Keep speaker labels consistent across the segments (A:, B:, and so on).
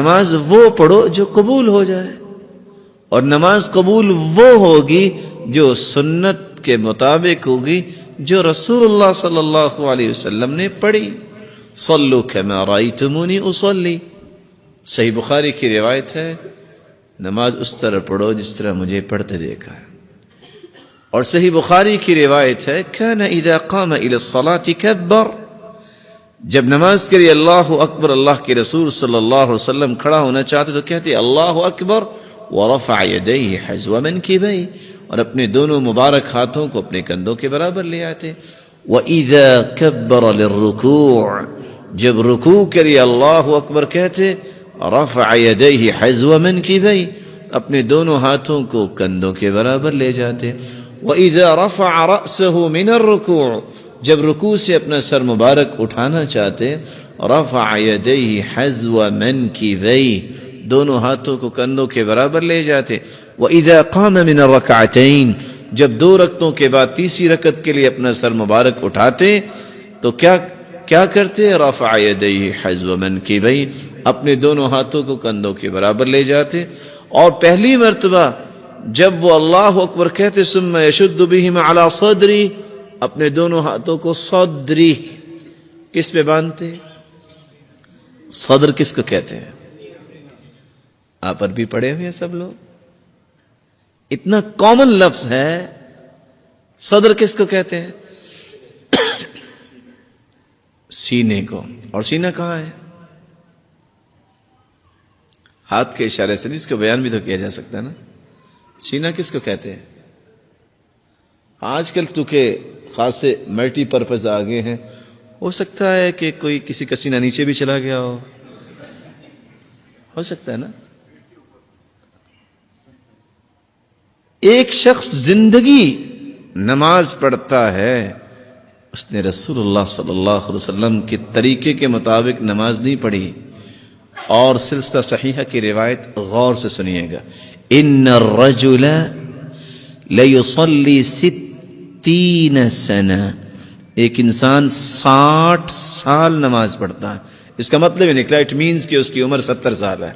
A: نماز وہ پڑھو جو قبول ہو جائے، اور نماز قبول وہ ہوگی جو سنت کے مطابق ہوگی جو رسول اللہ صلی اللہ علیہ وسلم نے پڑھی۔ صلو کما رأیتمونی اصلی، صحیح بخاری کی روایت ہے، نماز اس طرح پڑھو جس طرح مجھے پڑھتے دیکھا ہے۔ اور صحیح بخاری کی روایت ہے، کان اذا قام الى الصلاة کبر، جب نماز کے لیے اللہ اکبر اللہ کے رسول صلی اللہ علیہ وسلم کھڑا ہونا چاہتے تو کہتے اللہ اکبر ورفع یدیہ حذو منکبیہ، اور اپنے دونوں مبارک ہاتھوں کو اپنے کندھوں کے برابر لے آتے۔ وَإِذَا كَبَّرَ لِلرُّكُوعِ، جب رکوع کے لیے اللہ اکبر کہتے رفع یدیہ حذو منکبیہ، اپنے دونوں ہاتھوں کو کندھوں کے برابر لے جاتے۔ وَإِذَا رَفَعَ رَأْسَهُ مِنَ الرُّكُوعِ، جب رکوع سے اپنا سر مبارک اٹھانا چاہتے رفع یدیہ حذو منکبیہ، دونوں ہاتھوں کو کندھوں کے برابر لے جاتے۔ وَإِذَا قَامَ مِنَ الرَّكْعَتَيْنِ، جب دو رکعتوں کے بعد تیسری رکعت کے لیے اپنا سر مبارک اٹھاتے تو کیا کرتے رفع یدیہ حذو منکبیہ، اپنے دونوں ہاتھوں کو کندھوں کے برابر لے جاتے۔ اور پہلی مرتبہ جب وہ اللہ اکبر کہتے ثم یشد بہما علی صدری، اپنے دونوں ہاتھوں کو صدری کس پہ باندھتے؟ صدر کس کو کہتے ہیں؟ آپ عربی پڑھے ہوئے ہیں سب لوگ، اتنا کامن لفظ ہے۔ صدر کس کو کہتے ہیں؟ سینے کو۔ اور سینہ کہاں ہے؟ ہاتھ کے اشارے سے نہیں، اس کا بیان بھی تو کیا جا سکتا ہے نا۔ سینہ کس کو کہتے ہیں؟ آج کل تو کہ خاصے ملٹی پرپز آگے ہیں، ہو سکتا ہے کہ کوئی کسی کا سینہ نیچے بھی چلا گیا ہو سکتا ہے نا۔ ایک شخص زندگی نماز پڑھتا ہے، اس نے رسول اللہ صلی اللہ علیہ وسلم کے طریقے کے مطابق نماز نہیں پڑھی۔ اور سلسلہ صحیحہ کی روایت غور سے سنیے گا، ان الرجل لیصلی 60 سنہ، ایک انسان 60 سال نماز پڑھتا ہے۔ اس کا مطلب یہ نکلا اٹ مینز کہ اس کی عمر 70 سال ہے،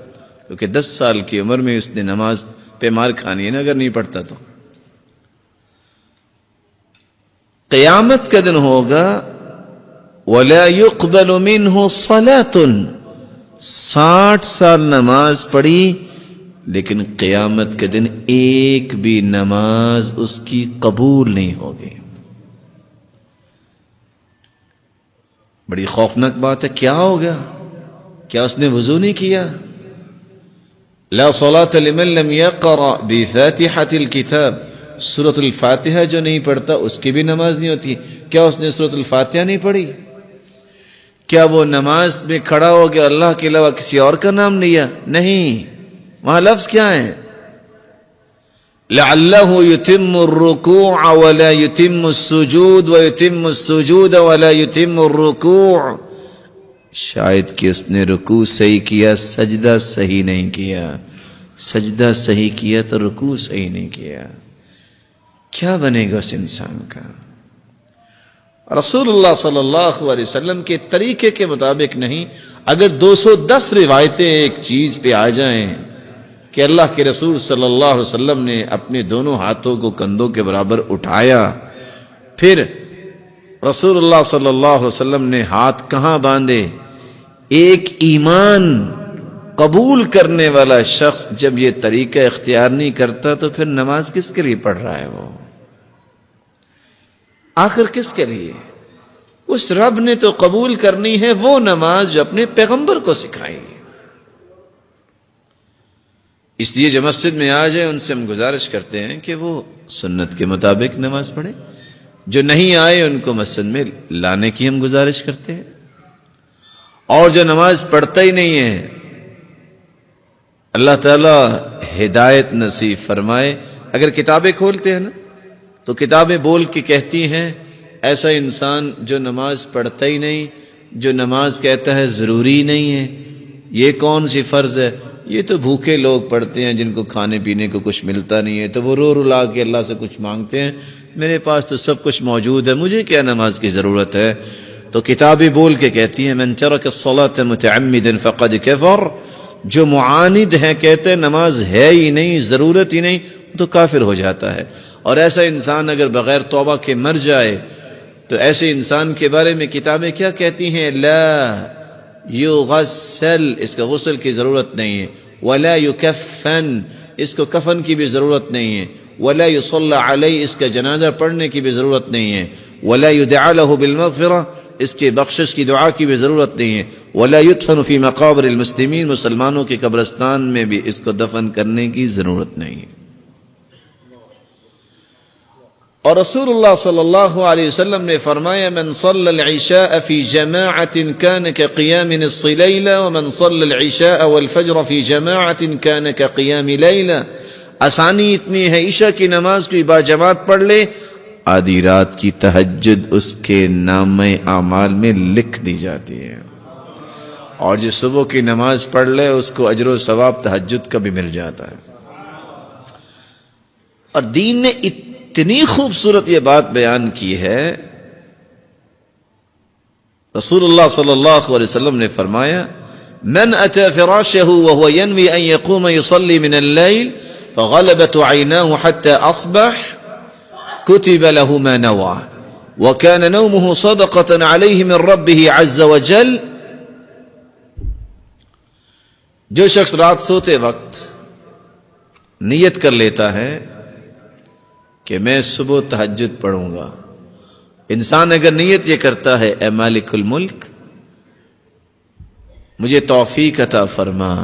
A: کیونکہ 10 سال کی عمر میں اس نے نماز پہ مار کھانی ہے نا اگر نہیں پڑھتا تو۔ قیامت کا دن ہوگا وَلَا يُقْبَلُ مِنْهُ صَلَاةٌ، 60 سال نماز پڑھی لیکن قیامت کے دن ایک بھی نماز اس کی قبول نہیں ہوگی۔ بڑی خوفناک بات ہے۔ کیا ہو گیا؟ کیا اس نے وضو نہیں کیا؟ لا صلاة لمن لم يقرأ بفاتحة الكتاب، سورۃ الفاتحہ جو نہیں پڑھتا اس کی بھی نماز نہیں ہوتی۔ کیا اس نے سورۃ الفاتحہ نہیں پڑھی؟ کیا وہ نماز میں کھڑا ہو گیا اللہ کے علاوہ کسی اور کا نام لیا؟ نہیں، وہاں لفظ کیا ہے؟ لعلہ یتم الرکوع ولا یتم السجود ویتم السجود ولا یتم الرکوع، شاید کہ اس نے رکوع صحیح کیا سجدہ صحیح نہیں کیا، سجدہ صحیح کیا تو رکوع صحیح نہیں کیا۔ کیا بنے گا اس انسان کا؟ رسول اللہ صلی اللہ علیہ وسلم کے طریقے کے مطابق نہیں۔ اگر 210 روایتیں ایک چیز پہ آ جائیں کہ اللہ کے رسول صلی اللہ علیہ وسلم نے اپنے دونوں ہاتھوں کو کندھوں کے برابر اٹھایا، پھر رسول اللہ صلی اللہ علیہ وسلم نے ہاتھ کہاں باندھے، ایک ایمان قبول کرنے والا شخص جب یہ طریقہ اختیار نہیں کرتا تو پھر نماز کس کے لیے پڑھ رہا ہے؟ وہ آخر کس کے لیے؟ اس رب نے تو قبول کرنی ہے وہ نماز جو اپنے پیغمبر کو سکھائی۔ اس لیے جو مسجد میں آ جائے ان سے ہم گزارش کرتے ہیں کہ وہ سنت کے مطابق نماز پڑھیں، جو نہیں آئے ان کو مسجد میں لانے کی ہم گزارش کرتے ہیں، اور جو نماز پڑھتا ہی نہیں ہے اللہ تعالی ہدایت نصیب فرمائے۔ اگر کتابیں کھولتے ہیں نا تو کتابیں بول کے کہتی ہیں ایسا انسان جو نماز پڑھتا ہی نہیں، جو نماز کہتا ہے ضروری نہیں ہے، یہ کون سی فرض ہے؟ یہ تو بھوکے لوگ پڑھتے ہیں جن کو کھانے پینے کو کچھ ملتا نہیں ہے، تو وہ رو لا کے اللہ سے کچھ مانگتے ہیں، میرے پاس تو سب کچھ موجود ہے، مجھے کیا نماز کی ضرورت ہے؟ تو کتابیں بول کے کہتی ہیں من ترک الصلاة متعمدا فقد کفر، جو معاند ہیں، کہتے ہیں نماز ہے ہی نہیں، ضرورت ہی نہیں، تو کافر ہو جاتا ہے۔ اور ایسا انسان اگر بغیر توبہ کے مر جائے تو ایسے انسان کے بارے میں کتابیں کیا کہتی ہیں؟ لا یغسل، اس کا غسل کی ضرورت نہیں ہے، ولا یکفن، اس کو کفن کی بھی ضرورت نہیں ہے، ولا یصلی علیہ، اس کا جنازہ پڑھنے کی بھی ضرورت نہیں ہے، ولا یدعى له بالمغفرہ، اس کے بخشش کی دعا کی بھی ضرورت نہیں ہے، ولا يدفن في مقابر المسلمین، مسلمانوں کے قبرستان میں بھی اس کو دفن کرنے کی ضرورت نہیں ہے۔ اور رسول اللہ صلی اللہ علیہ وسلم نے فرمایا من صلى العشاء في جماعة كان كقيام نصف ليلة ومن صلى العشاء والفجر في جماعة كان كقيام ليلة، آسانی اتنی ہے، عشاء کی نماز کوئی باجماعت پڑھ لے، آدھی رات کی تہجد اس کے نامہ اعمال میں لکھ دی جاتی ہے، اور جو صبح کی نماز پڑھ لے اس کو اجر و ثواب تہجد کا بھی مل جاتا ہے۔ اور دین نے اتنی خوبصورت یہ بات بیان کی ہے، رسول اللہ صلی اللہ علیہ وسلم نے فرمایا من اتى فراشه وهو ينوي ان يقوم يصلي من الليل فغلبت عيناه حتى اصبح كتب له ما نوى وكان نومه صدقة عليه من ربه عز وجل، جو شخص رات سوتے وقت نیت کر لیتا ہے کہ میں صبح تہجد پڑھوں گا، انسان اگر نیت یہ کرتا ہے اے مالک الملک مجھے توفیق عطا فرما،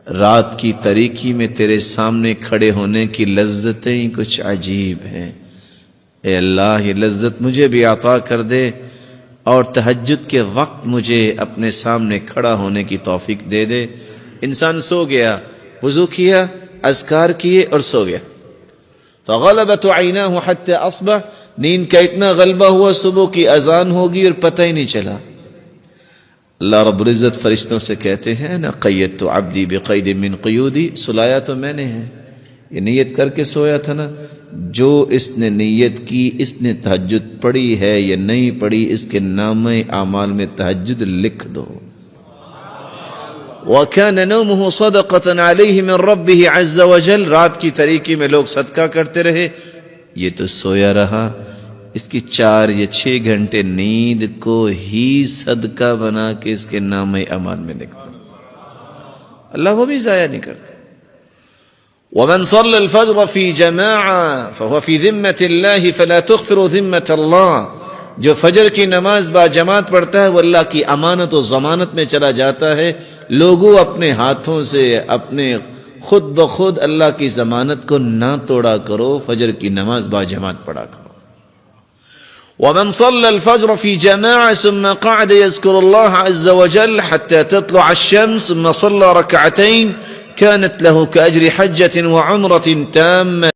A: رات کی تاریکی میں تیرے سامنے کھڑے ہونے کی لذتیں کچھ عجیب ہیں، اے اللہ یہ لذت مجھے بھی عطا کر دے، اور تہجد کے وقت مجھے اپنے سامنے کھڑا ہونے کی توفیق دے دے۔ انسان سو گیا، وضو کیا، اذکار کیے اور سو گیا، فغلبت عیناہ حتی اصبح، نیند کا اتنا غلبہ ہوا صبح کی اذان ہوگی اور پتہ ہی نہیں چلا۔ اللہ رب العزت فرشتوں سے کہتے ہیں نا قیدت عبدی بقید من قیودی، سلایا تو میں نے ہے، یہ نیت کر کے سویا تھا نا، جو اس نے نیت کی، اس نے تہجد پڑھی ہے یا نہیں پڑھی، اس کے نامہ اعمال میں تہجد لکھ دو۔ وَكَانَ نَوْمُهُ صَدَقَةً عَلَيْهِ مِنْ رَبِّهِ عَزَّ وَجَلَّ، رات کی تاریکی میں لوگ صدقہ کرتے رہے، یہ تو سویا رہا، اس کی 4 یا 6 گھنٹے نیند کو ہی صدقہ بنا کے اس کے نامہ اعمال میں لکھتا، اللہ وہ بھی ضائع نہیں کرتا۔ وَمَنْ صَلَّى الْفَجْرَ فِي جَمَاعَةٍ فَهُوَ فِي ذِمَّةِ اللَّهِ فَلَا تُغْفِرُ ذِمَّةَ اللَّهِ، جو فجر کی نماز با جماعت پڑھتا ہے وہ اللہ کی امانت و ضمانت میں چلا جاتا ہے، لوگوں اپنے ہاتھوں سے اپنے خود بخود اللہ کی ضمانت کو نہ توڑا کرو، فجر کی نماز با جماعت پڑھا کرو۔ ومن صلى الفجر في جماعة ثم قعد يذكر الله عز وجل حتى تطلع الشمس ثم صلى ركعتين كانت له كأجر حجة وعمرة تامة